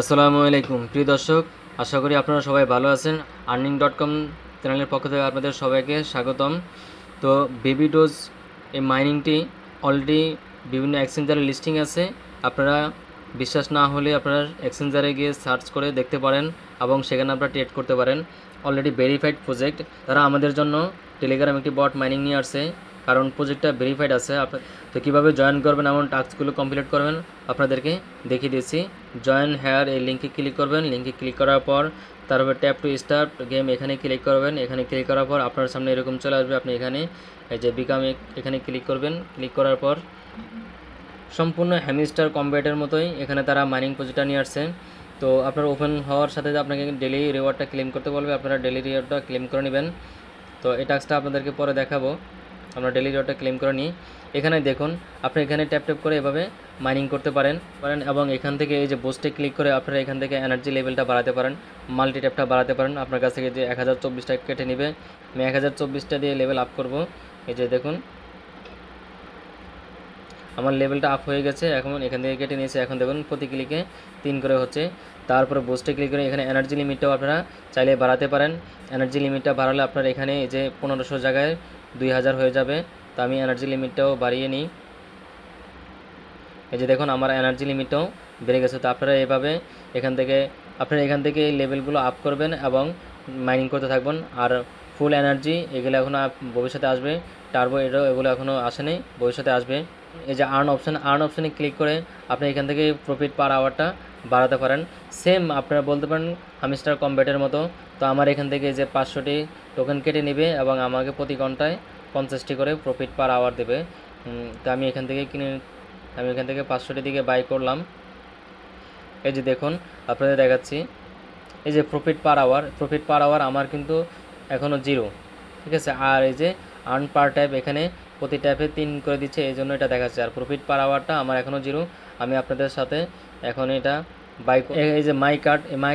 আসসালামু আলাইকুম প্রিয় দর্শক, আশা করি আপনারা সবাই ভালো আছেন। আর্নিং.কম চ্যানেলের পক্ষ থেকে আপনাদের সবাইকে স্বাগতম। তো বেবি ডোজ এই মাইনিংটি অলরেডি বিভিন্ন এক্সচেঞ্জারে লিস্টিং আছে। আপনারা বিশ্বাস না হলে আপনারা এক্সচেঞ্জারে গিয়ে সার্চ করে দেখতে পারেন এবং সেখানে আপনারা ট্রেড করতে পারেন। অলরেডি ভেরিফাইড প্রজেক্ট, তারা আমাদের জন্য টেলিগ্রাম একটি বট মাইনিং নিয়ে আসছে, কারণ প্রজেক্টটা ভেরিফাইড আছে। তো কীভাবে জয়েন করবেন এমন টাস্কগুলো কমপ্লিট করবেন আপনাদেরকে দেখিয়ে দিচ্ছি। জয়েন হেয়ার এই লিঙ্কে ক্লিক করবেন। লিঙ্কে ক্লিক করার পর তারপর ট্যাপ টু স্টার্ট গেম এখানে ক্লিক করবেন। এখানে ক্লিক করার পর আপনার সামনে এরকম চলে আসবে। আপনি এখানে এই যে বিকাম এখানে ক্লিক করবেন। ক্লিক করার পর সম্পূর্ণ হ্যামস্টার কম্ব্যাটের মতোই এখানে তারা মাইনিং প্রজেক্টটা নিয়ে আসছে। তো আপনার ওপেন হওয়ার সাথে আপনাকে ডেলি রিওয়ার্ডটা ক্লেম করতে বলবে, আপনারা ডেলি রিওয়ার্ডটা ক্লেম করে নেবেন। তো এই টাস্কটা আপনাদেরকে পরে দেখাবো। আমরা ডেলি রিওয়ার্ডটা ক্লেম করে নিই। এখানে দেখুন, আপনি এখানে ট্যাপ করে এভাবে মাইনিং করতে পারেন এবং এখান থেকে এই যে বুস্টে ক্লিক করে আপনারা এখান থেকে এনার্জি লেভেলটা বাড়াতে পারেন, মাল্টি ট্যাপটা বাড়াতে পারেন। আপনার কাছ থেকে যে 1024টা কেটে নেবে, আমি 1024টা দিয়ে লেভেল আপ করব। এই যে দেখুন আমার লেভেলটা আপ হয়ে গেছে। এখন এখান থেকে কেটে নিয়েছে। এখন দেখুন প্রতি ক্লিকে 3 করে হচ্ছে। তারপরে বুস্টে ক্লিক করে এখানে এনার্জি লিমিটটাও আপনারা চাইলে বাড়াতে পারেন। এনার্জি লিমিটটা বাড়ালে আপনার এখানে এই যে 1500 জায়গায় 2000 হয়ে যাবে। তো আমি এনার্জি লিমিটটাও বাড়িয়ে নিই। এই যে দেখুন আমার এনার্জি লিমিটটাও বেড়ে গেছে। তো আপনারা এভাবে এখান থেকে এই লেভেলগুলো আপ করবেন এবং মাইনিং করতে থাকবেন। আর ফুল এনার্জি এগুলো এখনও ভবিষ্যতে আসবে। টার্বো এগুলো এখনও আসেনি, ভবিষ্যতে আসবে। এই যে আর্ন অপশানে ক্লিক করে আপনি এখান থেকে প্রফিট পার আওয়ারটা বাড়াতে পারেন। সেম আপনারা বলতে পারেন হামিস্টার কম্ব্যাটের মতো। তো আমার এখান থেকে যে 500টি টোকেন কেটে নেবে এবং আমাকে প্রতি ঘন্টায় 50টি করে প্রফিট পার আওয়ার দেবে। তো আমি এখান থেকে 500টি দিকে বাই করলাম। এই যে দেখুন আপনাদের দেখাচ্ছি, এই যে প্রফিট পার আওয়ার আমার কিন্তু এখনও 0, ঠিক আছে। আর এই যে আর্ন পার ট্যাপ এখানে প্রতি ট্যাপে 3 করে দিচ্ছে, এই জন্য এটা দেখাচ্ছে। আর প্রফিট পার আওয়ারটা আমার এখনও 0। আমি আপনাদের সাথে এখন এটা এই যে মাই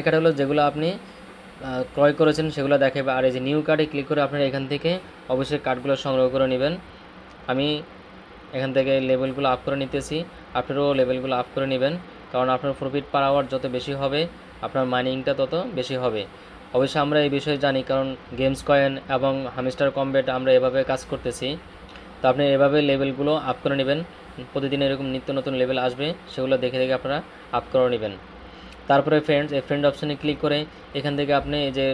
কার্ড হলো যেগুলো আপনি ক্রয় করেছেন সেগুলো দেখাবে। আর এই যে নিউ কার্ডে ক্লিক করে আপনারা এখান থেকে অবশ্যই কার্ডগুলো সংগ্রহ করে নেবেন। আমি এখান থেকে লেভেলগুলো আপ করে নিতেছি, আপনারাও লেভেলগুলো আপ করে নেবেন। কারণ আপনার প্রফিট পার আওয়ার যত বেশি হবে আপনার মাইনিংটা তত বেশি হবে। অবশ্যই আমরা এই বিষয়ে জানি, কারণ গেমস কয়েন এবং হামিস্টার কম্ব্যাট আমরা এভাবে কাজ করতেছি। তো আপনি এভাবে লেভেলগুলো আপ করে নেবেন। প্রতিদিন এরকম নিত্য নতুন লেভেল আসবে, সেগুলো দেখে আপনারা আপ করে নেবেন। তারপরে ফ্রেন্ড অপশানে ক্লিক করে এখান থেকে আপনি এই যে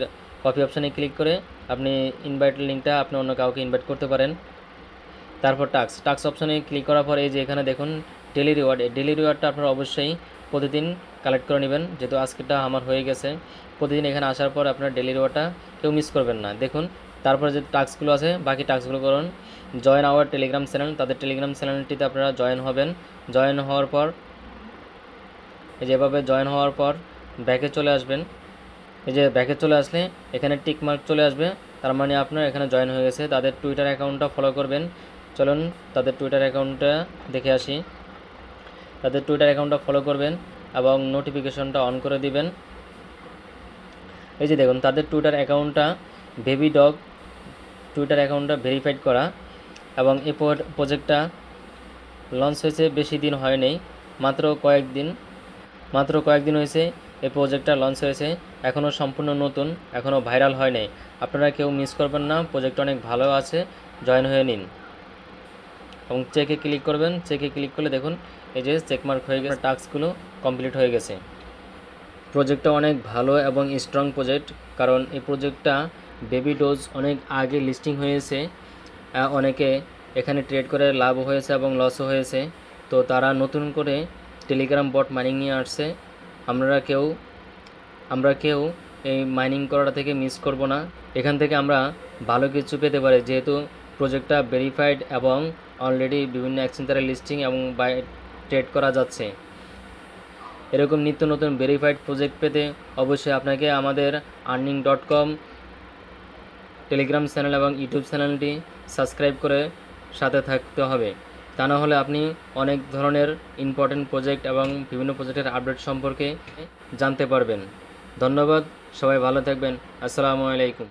কপি অপশানে ক্লিক করে আপনি ইনভাইট লিঙ্কটা আপনি অন্য কাউকে ইনভাইট করতে পারেন। তারপর টাস্ক অপশানে ক্লিক করার পর এই যে এখানে দেখুন ডেলি রিওয়ার্ডটা আপনারা অবশ্যই প্রতিদিন কালেক্ট করে নেবেন। যেহেতু আজকেটা আমার হয়ে গেছে, প্রতিদিন এখানে আসার পর আপনার ডেলি রিওয়ার্ডটা কেউ মিস করবেন না। দেখুন তারপরে যে টাস্কগুলো আছে বাকি টাস্কগুলো করুন। জয়েন আওয়ার টেলিগ্রাম চ্যানেল, তাদের টেলিগ্রাম চ্যানেলটিতে আপনারা জয়েন হবেন। জয়েন হওয়ার পর এই যেভাবে জয়েন হওয়ার পর ব্যাকে চলে আসবেন। এই যে ব্যাকে চলে আসলে এখানে টিক মার্ক চলে আসবে, তার মানে আপনার এখানে জয়েন হয়ে গেছে। তাদের টুইটার অ্যাকাউন্টটা ফলো করবেন। চলুন তাদের টুইটার অ্যাকাউন্টটা দেখে আসি। তাদের টুইটার অ্যাকাউন্টটা ফলো করবেন এবং নোটিফিকেশনটা অন করে দিবেন। এই যে দেখুন তাদের টুইটার অ্যাকাউন্টটা বেবি ডগ টুইটার অ্যাকাউন্টটা ভেরিফাইড করা এবং এই প্রজেক্টটা লঞ্চ হয়েছে বেশি দিন হয়নি, মাত্র কয়েকদিন হয়েছে এই প্রজেক্টটা লঞ্চ হয়েছে। এখনও সম্পূর্ণ নতুন, এখনও ভাইরাল হয় নাই। আপনারা কেউ মিস করবেন না, প্রজেক্ট অনেক ভালো আছে, জয়েন হয়ে নিন এবং চেকে ক্লিক করবেন। চেকে ক্লিক করলে দেখুন এই যে চেকমার্ক হয়ে গেছে, টাস্কগুলো কমপ্লিট হয়ে গেছে। প্রজেক্টটা অনেক ভালো এবং স্ট্রং প্রজেক্ট, কারণ এই প্রজেক্টটা বেবি ডোজ অনেক আগে লিস্টিং হয়েছে। অনেকে এখানে ট্রেড করে লাভ হয়েছে এবং লসও হয়েছে। তো তারা নতুন করে টেলিগ্রাম বট মাইনিং নিয়ে আসছে। আমরা কেউ এই মাইনিং করাটা থেকে মিস করব না। এখান থেকে আমরা ভালো কিছু পেতে পারি, যেহেতু প্রজেক্টটা ভেরিফাইড এবং অলরেডি বিভিন্ন এক্সচেঞ্জারে লিস্টিং এবং বাই ট্রেড করা যাচ্ছে। এরকম নিত্য নতুন ভেরিফাইড প্রজেক্ট পেতে অবশ্যই আপনাকে আমাদের আর্নিং.কম টেলিগ্রাম চ্যানেল এবং ইউটিউব চ্যানেলটি সাবস্ক্রাইব করে সাথে থাকতে হবে। তা না হলে আপনি অনেক ধরনের ইম্পর্টেন্ট প্রজেক্ট এবং বিভিন্ন প্রজেক্টের আপডেট সম্পর্কে জানতে পারবেন। ধন্যবাদ, সবাই ভালো থাকবেন। আসসালামু আলাইকুম।